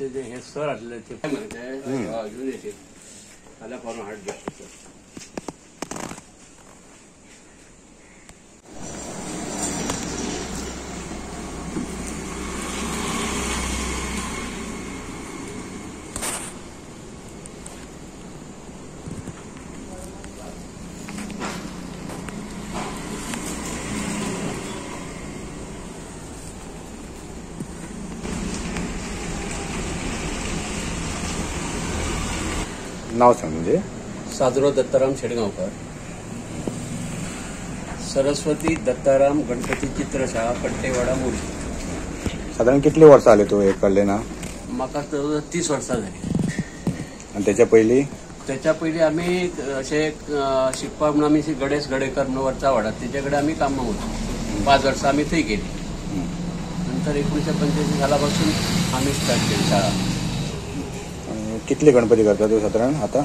आमचे जे हे सर आलेले ते काय म्हणते घेऊन येते आल्या करून हात घेतो. नाव सांग. म्हणजे सादरो दत्ताराम शेडगावकर, सरस्वती दत्ताराम गणपती चित्रशाळा कट्टेवाडा मुळशी. साधारण कितले वर्ष आले तो हे कडले ना? म्हाका 30 वर्सां झाली. आणि त्याच्या पयली आम्ही असे शिकपाक म्हणून आम्ही गणेश गडेकर म्हणून वरचा वाडा त्याच्याकडे आम्ही कामाक होतो. 5 वर्सां आम्ही थंय केली. नंतर 1985 सालापासून आम्ही स्टार्ट केली शाळा. कितले गणपती करता तू साधारण आता?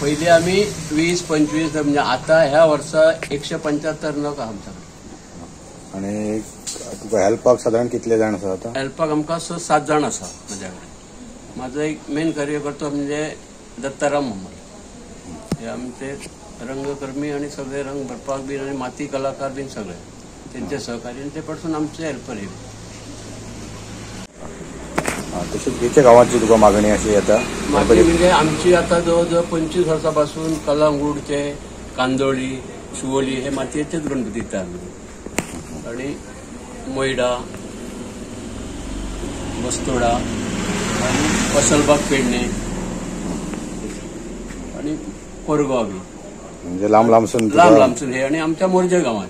पहिले आम्ही 20-25 म्हणजे आता ह्या वर्सा 175 नग आमच्याकडे. आणि तुका हेल्पाक साधारण कितले जाण आसा आता? हेल्पाक आमकां 6-7 जाण आसा माझ्याकडे. माझो एक मेन कार्यकर्तो म्हणजे दत्ताराम मोहम्मद. हे आमचे रंगकर्मी आणि सगळे रंग भरपाक बीन आणि माती कलाकार बीन सगळे त्यांचे सहकारी ते पासून आमचे हेल्पर हे. तशीच खंयच्या गावांची तुका मागणी अशी येता? मागणी म्हणजे आमची आता जवळजवळ 25 वर्सांपासून कलंगूटचे, कांदोळी, शिवोली हे मातयेचेच गणपती दिता आमी. आणि मोयडा, बस्तोडा आणि वसलबाग पेडणे आणि कोरगाव बी. म्हणजे लांब लांबसून हे. आणि आमच्या मोरजे गावात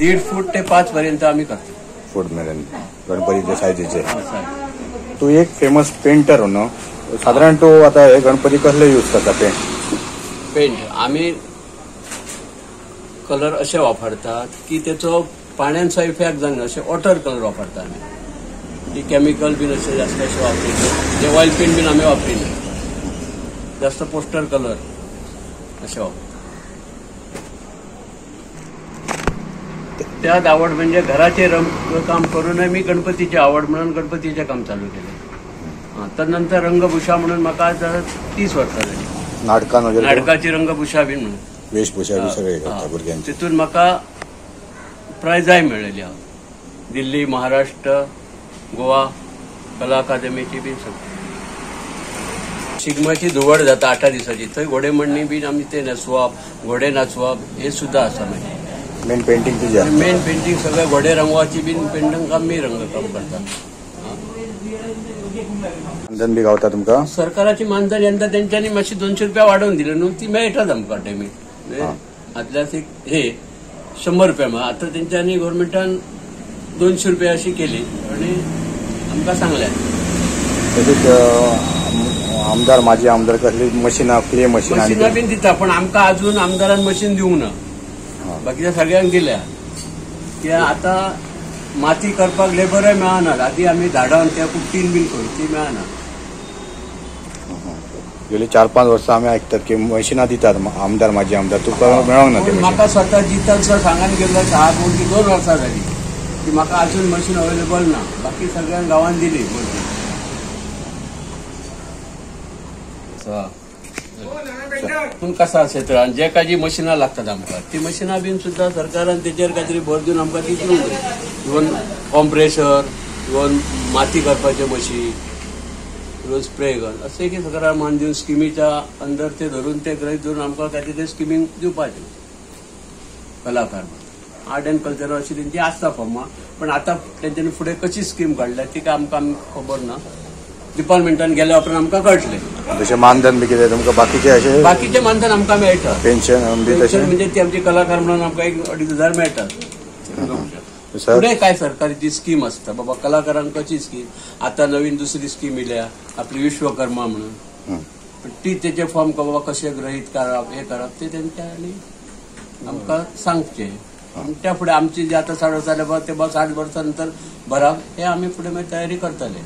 1.5 फूट ते 5 पर्यंत आम्ही करतो. फूट मेरेन गणपतीच्या सायजीचे. तू एक फेमस पेंटर हो ना, साधारण तो आता हे गणपती कसले यूज करता पेंट? आम्ही कलर असे वापरतात की त्याचो पाण्याचा इफेक्ट जायना असे वॉटर कलर वापरता आम्ही. केमिकल बीन असे जास्त असे वापरले. जे ऑइल पेंट बीन आम्ही वापरिना. जास्त पोस्टर कलर असे वापरतात. त्यात आवड म्हणजे घराचे रंगकाम करूनय मी गणपतीची आवड म्हणून गणपतीचे काम चालू केले. तर नंतर रंगभूषा म्हणून म्हाका 30 वर्सां झाली. नाटकाची रंगभूषा बीन म्हणून वेशभूषा बी सगळे करता भुरग्यांची. तितून म्हाका प्रायजाय मेळिल्ली आहा. दिल्ली, महाराष्ट्र, गोवा कला अकादमीची बीन सगळी. शिगम्याची धुवड जाता 8 दिसाची. थंय घोडेमोडणी बीन आमी ते न्हेसवप, घोडे नाचवप हे सुद्धा आसा. मागीर मेन पेंटिंग तुझी? मेन पेंटिंग सगळे घोडे रंगवाची बीन पेंटिंग काम मी रंगकाम करता. मानधन बी गावता तुमका? सरकाराची मानधन यंदा त्यांच्यानी मातशी 200 रुपया वाडोवन दिले न्हू, ती मेळटात आमकां टायमी. आदल्याच हे 100 रुपया मग आता त्यांच्यानी गव्हर्नमेंटान 200 रुपया अशी केली आणि आमकां सांगल्या. तशीच माजी आमदार कसली मशीनां प्ले मशीनां बीन दिता, पण आमकां अजून आमदारान मशीन दिवंक ना. बाकीच्या सगळ्यांक दिल्या. कित्याक आता माती करपाक लेबरय मेळना. आधी आम्ही झाडां त्या कुट्टीन बीन करू ती मेळना. गेली 4-5 वर्सां आमी आयकतात की मशीनां दितात आमदार माजी आमदार. तुका मेळोंक ना ते? म्हाका स्वता दितात सर सांगान गेलो शाळा कोण ती 2 वर्सां झाली की म्हाका अजून मशीन अवेलेबल ना. बाकी सगळ्यांक गांवांत दिली. पूण कसा क्षेत्रान जे काय जी मशिनां लागतात आमकां ती मशिनां बीन सुद्धा सरकारान तेचेर काही तरी भर दिवन आमकां ती दिवंक जाय. इवन कॉम्प्रेशर, इवन माती करपाचे मशीन, इवन स्प्रे गन असे की सरकारान मान दिवन स्किमीच्या अंडर ते धरून ते गृहीत धरून आमकां काही तरी स्किमींग दिवपाचें. कलाकार आर्ट अँड कल्चर अशी तेंची आसता फॉर्मां. पण आता तेंच्यांनी फुडें कशी स्कीम काडल्या ती काय आमकां खबर ना. डिपार्टमेंटान गेल्या उपरांत आमकां कळटलें. जशें मानधन बी कितें तुमकां बाकीचे मानधन आमकां मेळटा. पेन्शन म्हणजे ती आमची कलाकार म्हणून आमकां 1-2,500 मेळटात. फुडें काय सरकाराची स्कीम आसता बाबा कलाकारांक कशी स्कीम. आता नवीन दुसरी स्कीम येयल्या आपली विश्वकर्मा म्हणून. ती तेचे फॉर्म बाबा कशे गृहीत करप हे करप ते तेंच्यांनी आमकां सांगचें. त्या फुडें आमची जे आता 60 वर्सां ते 60 वर्सां नंतर भरप हे आमी फुडें मागीर तयारी करतले.